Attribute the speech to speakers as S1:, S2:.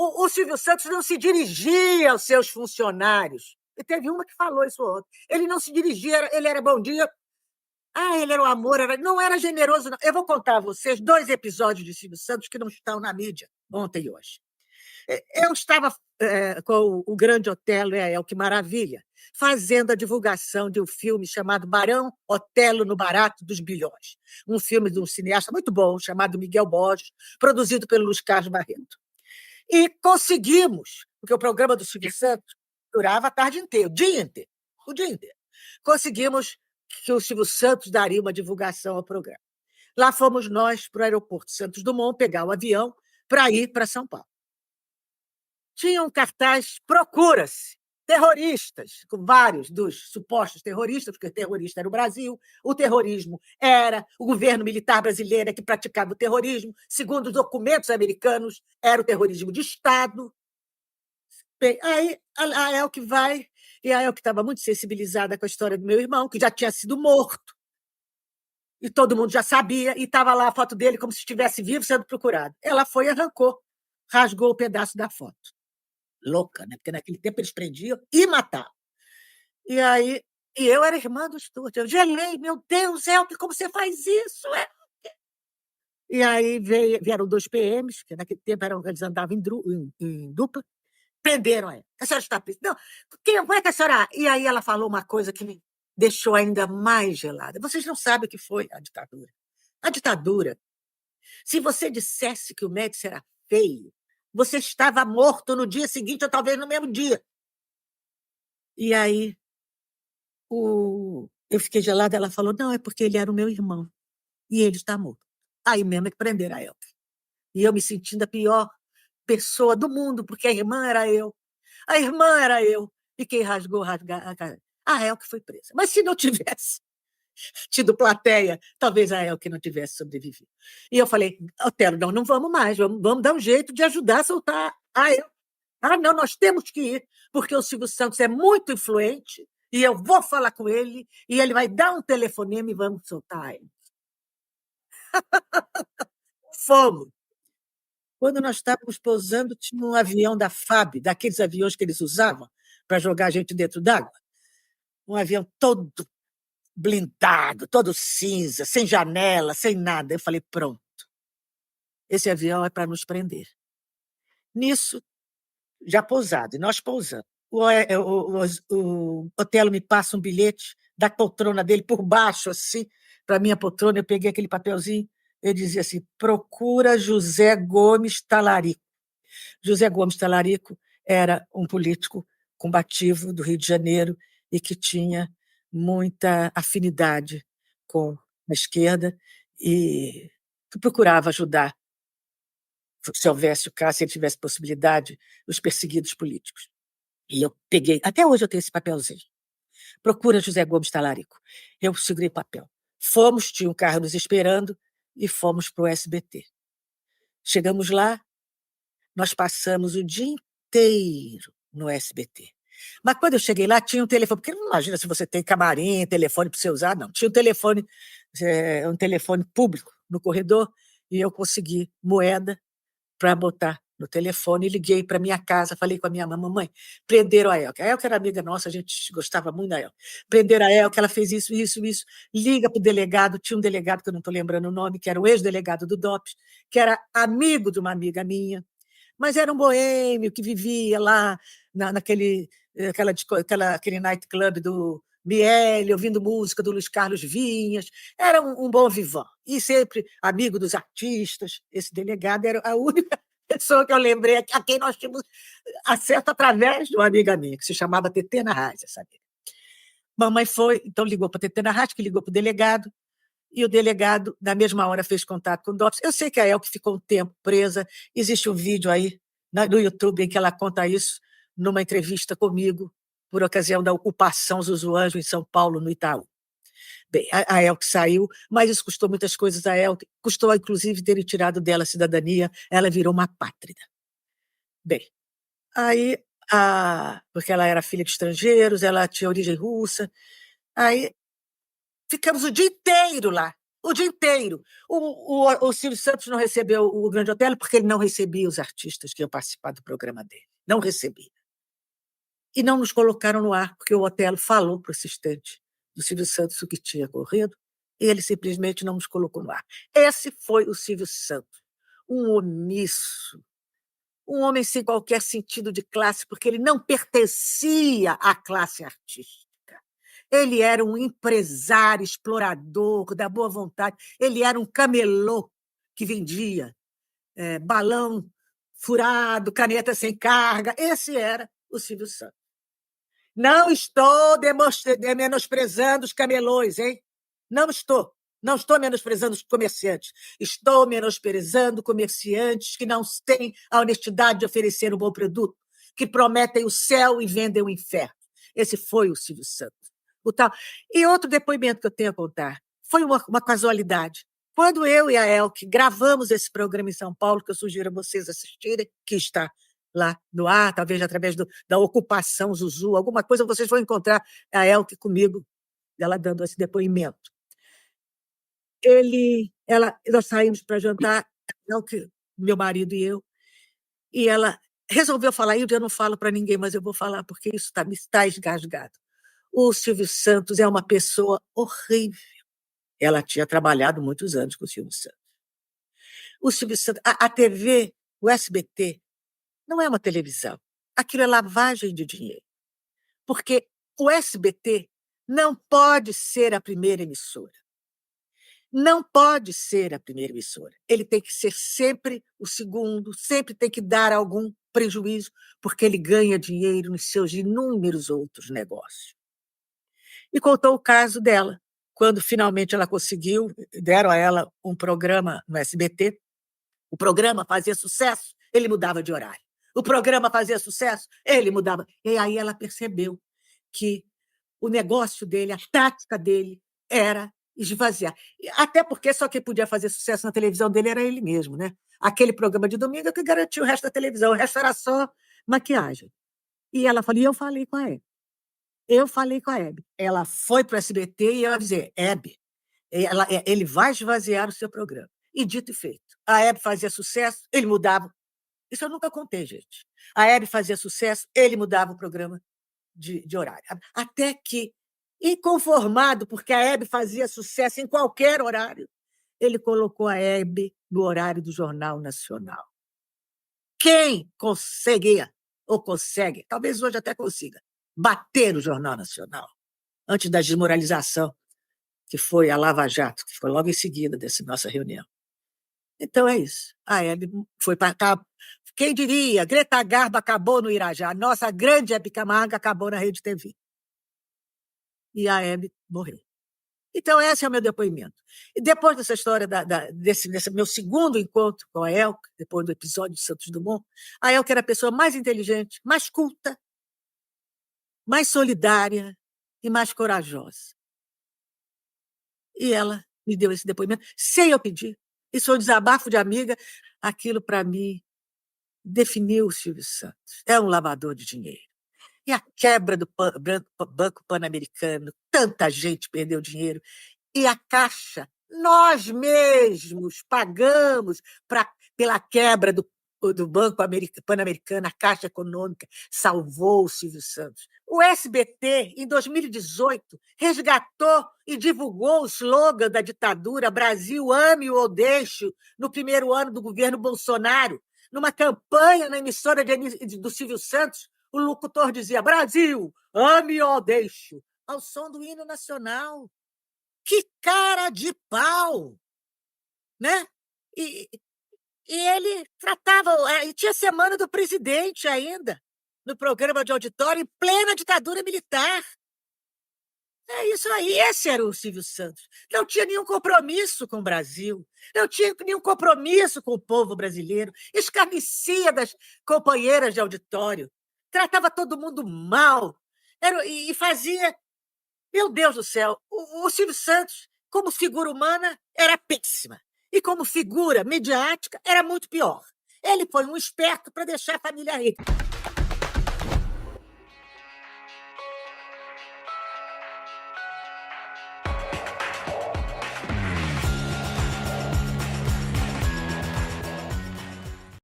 S1: o Silvio Santos não se dirigia aos seus funcionários. E teve uma que falou isso ontem. Ele não se dirigia, ele era bom dia. Ele era o amor, não era generoso. Não. Eu vou contar a vocês 2 episódios de Silvio Santos que não estão na mídia, ontem e hoje. Eu estava com o Grande Otelo e a El, que maravilha, fazendo a divulgação de um filme chamado Barão Otelo no Barato dos Bilhões, um filme de um cineasta muito bom, chamado Miguel Borges, produzido pelo Luiz Carlos Barreto. E conseguimos, porque o programa do Silvio Santos durava a tarde inteira, o dia inteiro. Conseguimos que o Silvio Santos daria uma divulgação ao programa. Lá fomos nós para o aeroporto Santos Dumont pegar o avião para ir para São Paulo. Tinha um cartaz: procura-se terroristas, com vários dos supostos terroristas, porque terrorista era o Brasil, o terrorismo era o governo militar brasileiro que praticava o terrorismo, segundo os documentos americanos, era o terrorismo de Estado. Bem, aí a Elke vai, e a Elke estava muito sensibilizada com a história do meu irmão, que já tinha sido morto, e todo mundo já sabia, e estava lá a foto dele como se estivesse vivo, sendo procurado. Ela foi e arrancou, rasgou o pedaço da foto. Louca, né? Porque naquele tempo eles prendiam e matavam. E aí, e eu era irmã do Stuart. Eu gelei, meu Deus, Elke, como você faz isso? E aí vieram 2 PMs, que naquele tempo eles andavam em dupla, prenderam ela. A senhora está presa. Não, como é que a senhora... E aí ela falou uma coisa que me deixou ainda mais gelada. Vocês não sabem o que foi a ditadura. A ditadura, se você dissesse que o Médici era feio, você estava morto no dia seguinte ou talvez no mesmo dia. E aí eu fiquei gelada, ela falou, não, é porque ele era o meu irmão e ele está morto. Aí mesmo é que prenderam a Elke. E eu me sentindo a pior pessoa do mundo, porque a irmã era eu. A irmã era eu. E quem rasgou a Elke foi presa. Mas se não tivesse tido plateia, talvez a Elke não tivesse sobrevivido. E eu falei, Otelo, não vamos mais, vamos dar um jeito de ajudar a soltar a Elke. Não, nós temos que ir, porque o Silvio Santos é muito influente e eu vou falar com ele e ele vai dar um telefonema e vamos soltar ele. Fomos. Quando nós estávamos pousando, tinha um avião da FAB, daqueles aviões que eles usavam para jogar a gente dentro d'água. Um avião todo blindado, todo cinza, sem janela, sem nada. Eu falei, pronto, esse avião é para nos prender. Nisso, já pousado, e nós pousamos. O Otelo me passa um bilhete da poltrona dele por baixo, assim, para a minha poltrona. Eu peguei aquele papelzinho, ele dizia assim, procura José Gomes Talarico. José Gomes Talarico era um político combativo do Rio de Janeiro e que tinha muita afinidade com a esquerda e que procurava ajudar, se houvesse o caso, se ele tivesse possibilidade, os perseguidos políticos. E eu peguei, até hoje eu tenho esse papelzinho. Procura José Gomes Talarico. Eu segurei o papel. Fomos, tinha um carro nos esperando, e fomos para o SBT. Chegamos lá, nós passamos o dia inteiro no SBT. Mas quando eu cheguei lá, tinha um telefone, porque não imagina se você tem camarim, telefone para você usar, não. Tinha um telefone público no corredor, e eu consegui moeda para botar no telefone, e liguei para minha casa, falei com a minha mamãe, prenderam a Elke. A Elke era amiga nossa, a gente gostava muito da Elke. Prenderam a Elke, ela fez isso, liga para o delegado, tinha um delegado que eu não estou lembrando o nome, que era o ex-delegado do DOPS, que era amigo de uma amiga minha, mas era um boêmio que vivia lá aquele nightclub do Miele, ouvindo música do Luiz Carlos Vinhas, era um bom vivant, e sempre amigo dos artistas. Esse delegado era a única pessoa que eu lembrei a quem nós tínhamos acesso através de uma amiga minha, que se chamava Tetena Reis, sabe? Mamãe foi, então ligou para a Tetena Reis, que ligou para o delegado, e o delegado, na mesma hora, fez contato com o DOPS. Eu sei que a Elke ficou um tempo presa, existe um vídeo aí no YouTube em que ela conta isso numa entrevista comigo, por ocasião da ocupação Zuzuanjo em São Paulo, no Itaú. Bem, a Elke saiu, mas isso custou muitas coisas a Elke, custou inclusive terem tirado dela a cidadania, ela virou uma pátrida. Bem, aí, porque ela era filha de estrangeiros, ela tinha origem russa, aí ficamos o dia inteiro lá. o dia inteiro. O Silvio Santos não recebeu o Grande Otelo porque ele não recebia os artistas que iam participar do programa dele. Não recebia. E não nos colocaram no ar, porque o Otelo falou para o assistente do Silvio Santos o que tinha ocorrido, e ele simplesmente não nos colocou no ar. Esse foi o Silvio Santos, um omisso, um homem sem qualquer sentido de classe, porque ele não pertencia à classe artística. Ele era um empresário, explorador, da boa vontade. Ele era um camelô que vendia balão furado, caneta sem carga. Esse era o Silvio Santos. Não estou menosprezando os camelôs, hein? Não estou. Não estou menosprezando os comerciantes. Estou menosprezando comerciantes que não têm a honestidade de oferecer um bom produto, que prometem o céu e vendem o inferno. Esse foi o Silvio Santos. O tal. E outro depoimento que eu tenho a contar foi uma casualidade. Quando eu e a Elke gravamos esse programa em São Paulo, que eu sugiro a vocês assistirem, que está lá no ar, talvez através da ocupação Zuzu, alguma coisa, vocês vão encontrar a Elke comigo, ela dando esse depoimento. Nós saímos para jantar, Elke, meu marido e ela resolveu falar, e eu não falo para ninguém, mas eu vou falar, porque isso me está esgasgado. O Silvio Santos é uma pessoa horrível. Ela tinha trabalhado muitos anos com o Silvio Santos. O Silvio Santos, a TV, o SBT, não é uma televisão. Aquilo é lavagem de dinheiro. Porque o SBT não pode ser a primeira emissora. Não pode ser a primeira emissora. Ele tem que ser sempre o segundo, sempre tem que dar algum prejuízo, porque ele ganha dinheiro nos seus inúmeros outros negócios. E contou o caso dela. Quando finalmente ela conseguiu, deram a ela um programa no SBT, o programa fazia sucesso, ele mudava de horário. O programa fazia sucesso, ele mudava. E aí ela percebeu que o negócio dele, a tática dele, era esvaziar. Até porque só quem podia fazer sucesso na televisão dele era ele mesmo, né? Aquele programa de domingo é que garantia o resto da televisão, o resto era só maquiagem. E ela falou, e eu falei com a Hebe. Eu falei com a Hebe. Ela foi para o SBT e eu avisei, Hebe, ele vai esvaziar o seu programa. E dito e feito. A Hebe fazia sucesso, ele mudava. Isso eu nunca contei, gente. A Hebe fazia sucesso, ele mudava o programa de horário. Até que, inconformado, porque a Hebe fazia sucesso em qualquer horário, ele colocou a Hebe no horário do Jornal Nacional. Quem conseguia, ou consegue, talvez hoje até consiga, bater o Jornal Nacional, antes da desmoralização, que foi a Lava Jato, que foi logo em seguida dessa nossa reunião. Então é isso. A Hebe foi para cá. Quem diria? Greta Garbo acabou no Irajá. Nossa grande Hebe Camargo acabou na Rede TV. E a Hebe morreu. Então, esse é o meu depoimento. E depois dessa história, desse meu segundo encontro com a Elke, depois do episódio de Santos Dumont, a Elke era a pessoa mais inteligente, mais culta, mais solidária e mais corajosa. E ela me deu esse depoimento sem eu pedir. Isso foi um desabafo de amiga. Aquilo, para mim, definiu o Silvio Santos. É um lavador de dinheiro. E a quebra do Banco Pan-Americano, tanta gente perdeu dinheiro. E a Caixa, nós mesmos pagamos pela quebra do Banco Pan-Americano, a Caixa Econômica salvou o Silvio Santos. O SBT, em 2018, resgatou e divulgou o slogan da ditadura Brasil, ame ou deixe, no primeiro ano do governo Bolsonaro, numa campanha na emissora do Silvio Santos. O locutor dizia, Brasil, ame ou deixe, ao som do hino nacional. Que cara de pau! Né? E ele tratava... E tinha Semana do Presidente ainda, no programa de auditório, em plena ditadura militar. É isso aí, esse era o Silvio Santos. Não tinha nenhum compromisso com o Brasil, não tinha nenhum compromisso com o povo brasileiro, escarnecia das companheiras de auditório, tratava todo mundo mal, e fazia... Meu Deus do céu, o Silvio Santos, como figura humana, era péssima. E como figura mediática, era muito pior. Ele foi um esperto para deixar a família rica.